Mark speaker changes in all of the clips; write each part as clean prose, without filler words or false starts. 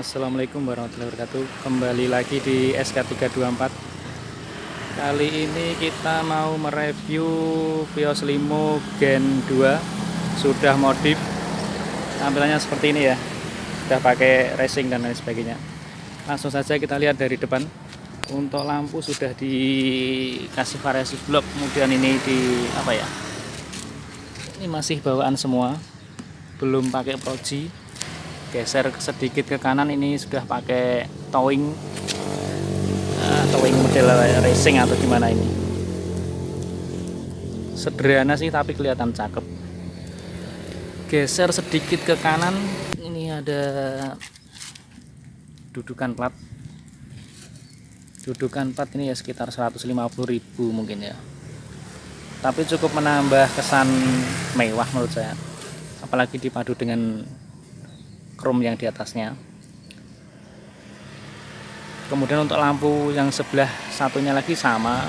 Speaker 1: Assalamualaikum warahmatullahi wabarakatuh. Kembali lagi di SK324. Kali ini kita mau mereview Vios Limo Gen 2. Sudah modif. Tampilannya seperti ini ya. Sudah pakai racing dan lain sebagainya. Langsung saja kita lihat dari depan. Untuk lampu sudah dikasih variasi blok. Kemudian ini ini masih bawaan semua. Belum pakai proji. Geser sedikit ke kanan, ini sudah pakai towing model racing atau gimana ini. Sederhana sih tapi kelihatan cakep. Geser sedikit ke kanan, ini ada dudukan plat ini ya sekitar 150.000 mungkin ya, tapi cukup menambah kesan mewah menurut saya, apalagi dipadu dengan chrome yang di atasnya. Kemudian untuk lampu yang sebelah satunya lagi sama.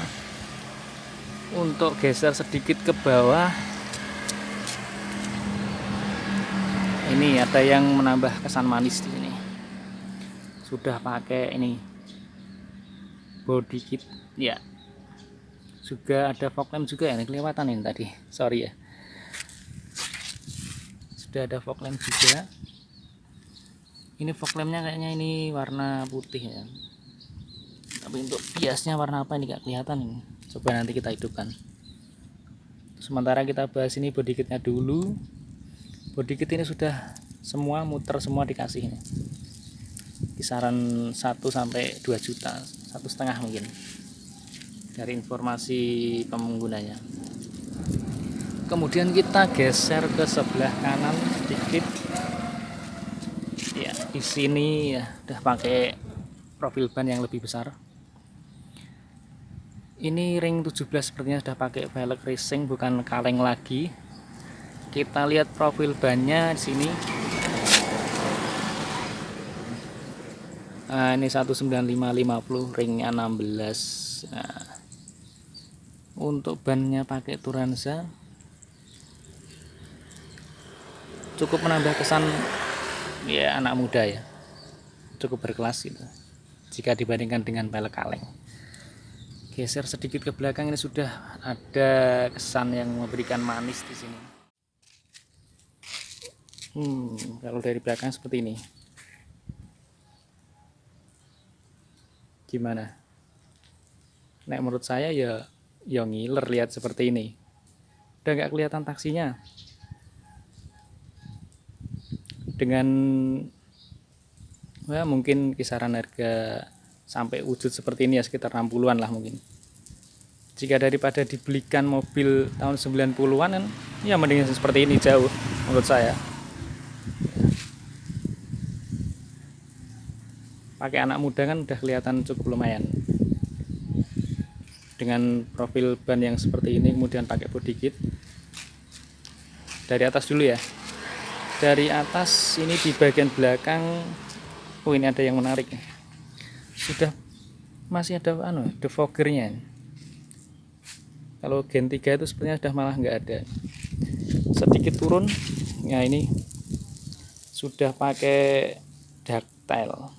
Speaker 1: Untuk geser sedikit ke bawah, ini ada yang menambah kesan manis di sini. Sudah pakai ini body kit ya. Juga ada fog lamp juga ya, ini kelewatan ini tadi. Sorry ya. Sudah ada fog lamp juga. Ini fog lampnya kayaknya ini warna putih ya, tapi untuk biasnya warna apa ini gak kelihatan ini. Coba nanti kita hidupkan. Sementara kita bahas ini body kitnya dulu. Body kit ini sudah semua muter, semua dikasih ini. Kisaran 1 sampai 2 juta, 1,5 mungkin dari informasi penggunanya. Kemudian kita geser ke sebelah kanan sedikit. Ya, di sini ya udah pakai profil ban yang lebih besar. Ini ring 17 sepertinya sudah pakai velg racing, bukan kaleng lagi. Kita lihat profil bannya di sini. Nah, ini 195/50 ringnya 16. Nah, untuk bannya pakai Turanza, cukup menambah kesan ya anak muda ya, cukup berkelas gitu jika dibandingkan dengan velg kaleng. Geser sedikit ke belakang, ini sudah ada kesan yang memberikan manis di sini. Kalau dari belakang seperti ini, gimana? Nek menurut saya ya ngiler lihat seperti ini. Udah nggak kelihatan taksinya. Dengan mungkin kisaran harga sampai wujud seperti ini ya sekitar 60-an lah mungkin. Jika daripada dibelikan mobil tahun 90-an kan ya mending seperti ini jauh menurut saya. Pakai anak muda kan udah kelihatan cukup lumayan. Dengan profil ban yang seperti ini, kemudian pakai body kit. Dari atas dulu ya. Dari atas ini di bagian belakang, ini ada yang menarik. Sudah masih ada defoggernya. Kalau Gen 3 itu sebenarnya sudah malah nggak ada. Sedikit turun, ya ini sudah pakai ductile.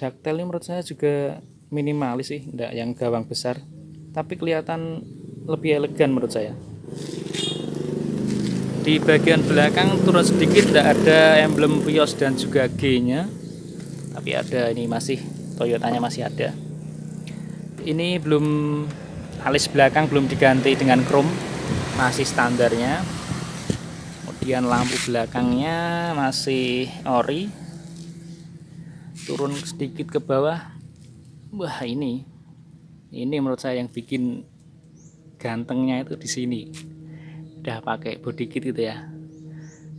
Speaker 1: Ductile ini menurut saya juga minimalis sih, enggak yang gawang besar, tapi kelihatan lebih elegan menurut saya. Di bagian belakang turun sedikit, tidak ada emblem Vios dan juga G-nya, tapi ada ini masih Toyotanya masih ada. Ini belum, alis belakang belum diganti dengan chrome, masih standarnya. Kemudian lampu belakangnya masih ori. Turun sedikit ke bawah, wah ini menurut saya yang bikin gantengnya itu di sini. Udah pakai body kit gitu ya.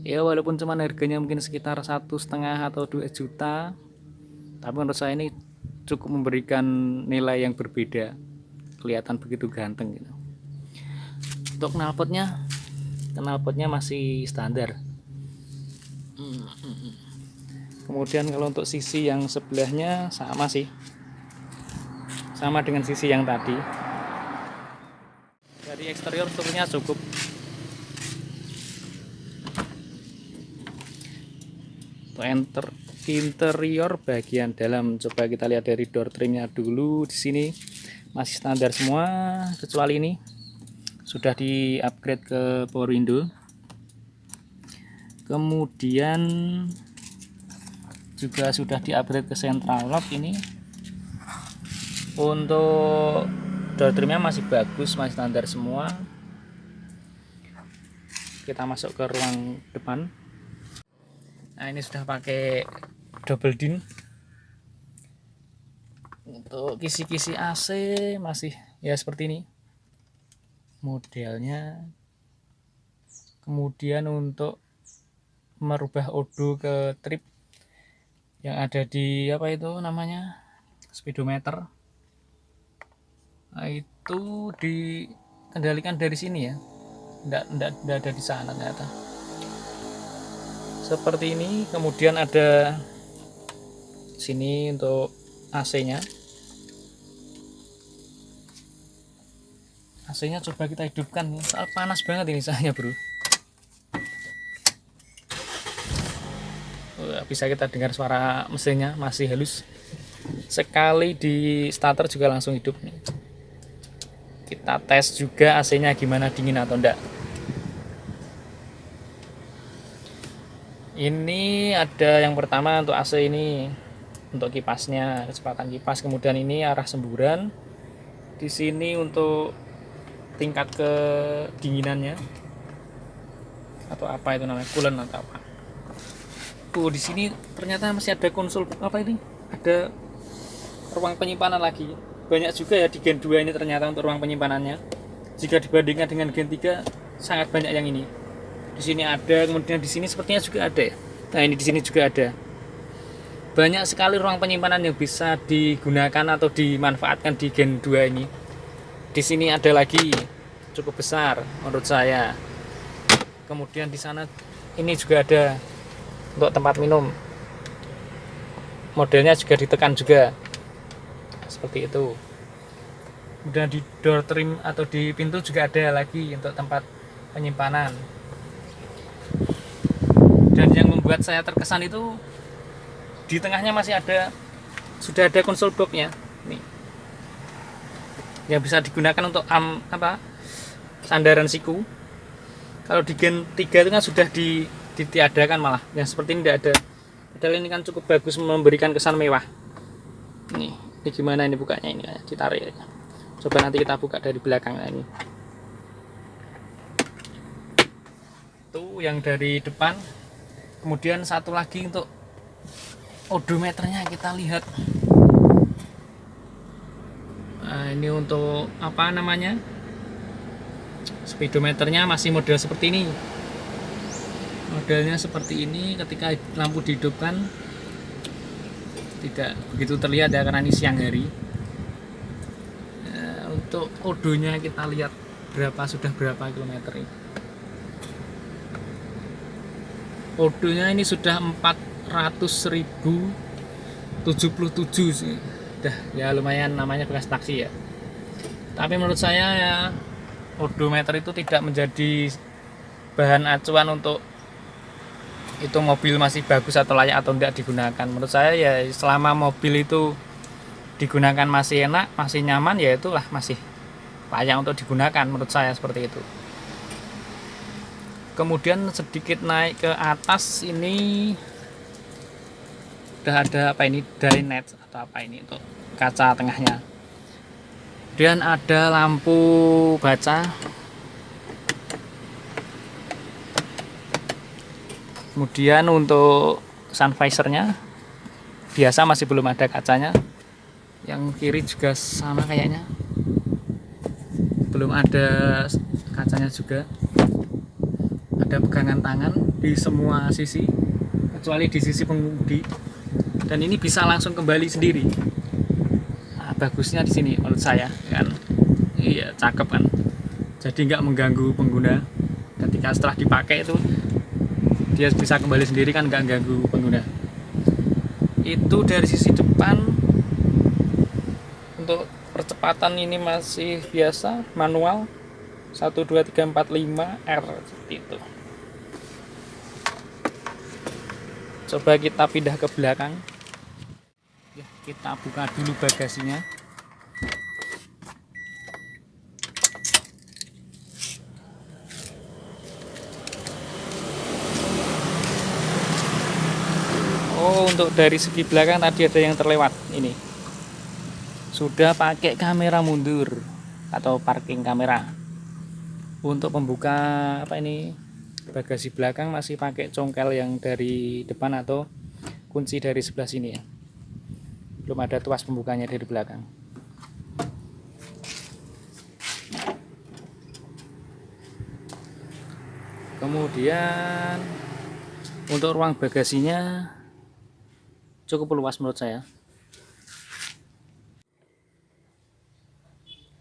Speaker 1: Ya walaupun cuman harganya mungkin sekitar 1,5 atau 2 juta, tapi menurut saya ini cukup memberikan nilai yang berbeda. Kelihatan begitu ganteng gitu. Untuk knalpotnya masih standar. Kemudian kalau untuk sisi yang sebelahnya sama sih, sama dengan sisi yang tadi. Dari eksterior strukturnya cukup. Untuk interior bagian dalam, coba kita lihat dari door trimnya dulu. Di sini masih standar semua kecuali ini sudah di upgrade ke power window. Kemudian juga sudah di upgrade ke central lock. Ini untuk door trimnya masih bagus, masih standar semua. Kita masuk ke ruang depan. Nah, ini sudah pakai double din. Untuk kisi-kisi AC masih ya seperti ini modelnya. Kemudian untuk merubah odo ke trip yang ada di apa itu namanya, speedometer, nah, itu dikendalikan dari sini ya, enggak ada di sana ternyata. Seperti ini. Kemudian ada sini untuk AC-nya. AC-nya coba kita hidupkan, panas banget ini saya bro. Bisa kita dengar suara mesinnya masih halus. Sekali di starter juga langsung hidup nih. Kita tes juga AC-nya gimana, dingin atau enggak. Ini ada yang pertama untuk AC ini, untuk kipasnya, kecepatan kipas. Kemudian ini arah semburan. Di sini untuk tingkat kedinginannya atau apa itu namanya, coolant atau apa. Di sini ternyata masih ada konsol apa ini? Ada ruang penyimpanan lagi. Banyak juga ya di Gen 2 ini ternyata untuk ruang penyimpanannya. Jika dibandingkan dengan Gen 3 sangat banyak yang ini. Di sini ada, kemudian di sini sepertinya juga ada ya. Nah, ini di sini juga ada. Banyak sekali ruang penyimpanan yang bisa digunakan atau dimanfaatkan di Gen 2 ini. Di sini ada lagi cukup besar menurut saya. Kemudian di sana ini juga ada untuk tempat minum. Modelnya juga ditekan juga. Seperti itu. Kemudian di door trim atau di pintu juga ada lagi untuk tempat penyimpanan. Dan yang membuat saya terkesan itu di tengahnya masih ada, sudah ada konsol box-nya. Nih. Yang bisa digunakan untuk sandaran siku. Kalau di Gen 3 itu kan sudah ditiadakan malah. Yang seperti ini tidak ada. Padahal ini kan cukup bagus, memberikan kesan mewah. Ini gimana ini bukanya, ini ditarik aja. Coba nanti kita buka dari belakang ini. Itu yang dari depan. Kemudian satu lagi untuk odometernya kita lihat. Nah, ini untuk apa namanya? Speedometernya masih model seperti ini. Modelnya seperti ini, ketika lampu dihidupkan tidak begitu terlihat ya karena ini siang hari. Untuk odonya kita lihat sudah berapa kilometer ini. Odonya ini sudah 400.077 sih. Udah ya lumayan, namanya bekas taksi ya. Tapi menurut saya ya odometer itu tidak menjadi bahan acuan untuk itu mobil masih bagus atau layak atau tidak digunakan. Menurut saya ya selama mobil itu digunakan masih enak, masih nyaman, ya itulah masih layak untuk digunakan menurut saya, seperti itu. Kemudian sedikit naik ke atas ini udah ada apa ini, dinette atau apa ini untuk kaca tengahnya. Kemudian ada lampu baca. Kemudian untuk sun visornya biasa, masih belum ada kacanya. Yang kiri juga sama kayaknya, belum ada kacanya juga. Ada pegangan tangan di semua sisi kecuali di sisi pengemudi, dan ini bisa langsung kembali sendiri. Nah, bagusnya di sini menurut saya kan, iya cakep kan, jadi nggak mengganggu pengguna. Ketika setelah dipakai itu dia bisa kembali sendiri kan, nggak ganggu pengguna. Itu dari sisi depan. Untuk percepatan ini masih biasa manual 1 2 3 4 5 R seperti itu. Coba kita pindah ke belakang ya, kita buka dulu bagasinya. Oh, untuk dari segi belakang tadi ada yang terlewat. Ini sudah pakai kamera mundur atau parking kamera. Untuk pembuka apa ini bagasi belakang masih pakai congkel yang dari depan atau kunci dari sebelah sini ya. Belum ada tuas pembukanya dari belakang. Kemudian untuk ruang bagasinya cukup luas menurut saya.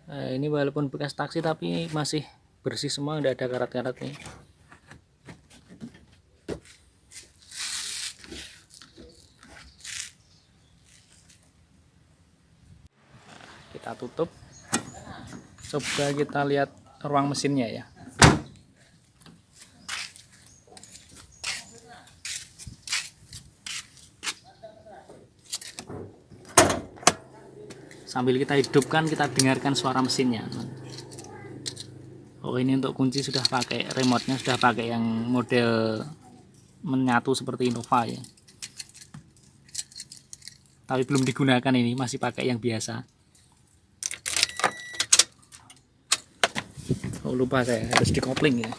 Speaker 1: Nah, ini walaupun bekas taksi tapi masih bersih semua, tidak ada karat-karatnya. Kita tutup. Coba kita lihat ruang mesinnya ya. Sambil kita hidupkan, kita dengarkan suara mesinnya. Oh, ini untuk kunci sudah pakai remote-nya, sudah pakai yang model menyatu seperti Innova ya. Tapi belum digunakan, ini masih pakai yang biasa. Oh, lupa saya, harus dikopling ya.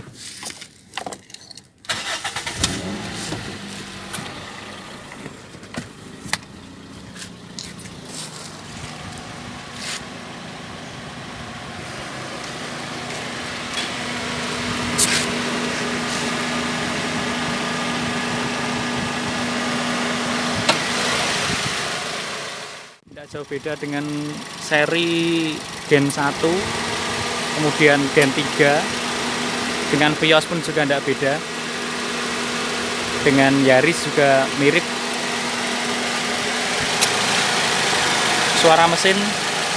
Speaker 1: Tidak jauh beda dengan seri Gen 1, kemudian Gen 3. Dengan Vios pun juga tidak beda. Dengan Yaris juga mirip. Suara mesin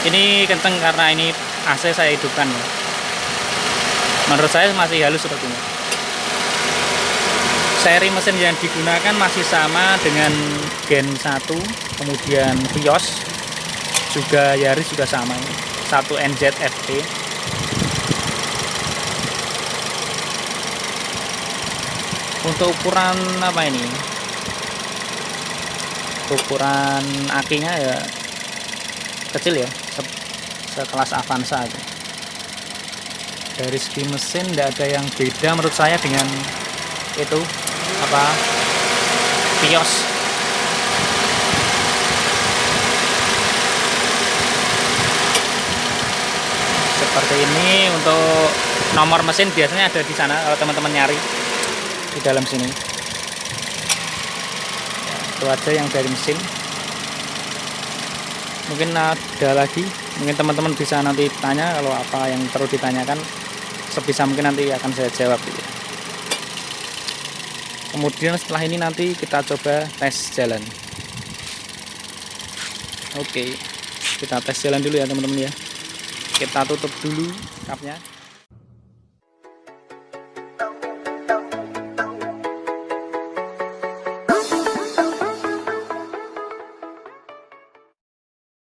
Speaker 1: ini kenceng karena ini AC saya hidupkan ya. Menurut saya masih halus sepertinya. Seri mesin yang digunakan masih sama dengan Gen 1, kemudian Vios, juga Yaris juga sama, 1 NZFT. Untuk ukuran apa ini? Ukuran akinya ya kecil ya, sekelas Avanza aja. Dari segi mesin tidak ada yang beda menurut saya dengan itu apa Vios. Seperti ini. Untuk nomor mesin biasanya ada di sana kalau teman-teman nyari di dalam sini ya, itu aja yang dari mesin. Mungkin ada lagi, mungkin teman-teman bisa nanti tanya kalau apa yang perlu ditanyakan, sebisa mungkin nanti akan saya jawab gitu. Kemudian setelah ini nanti kita coba tes jalan. Oke, kita tes jalan dulu ya teman-teman ya. Kita tutup dulu kapnya.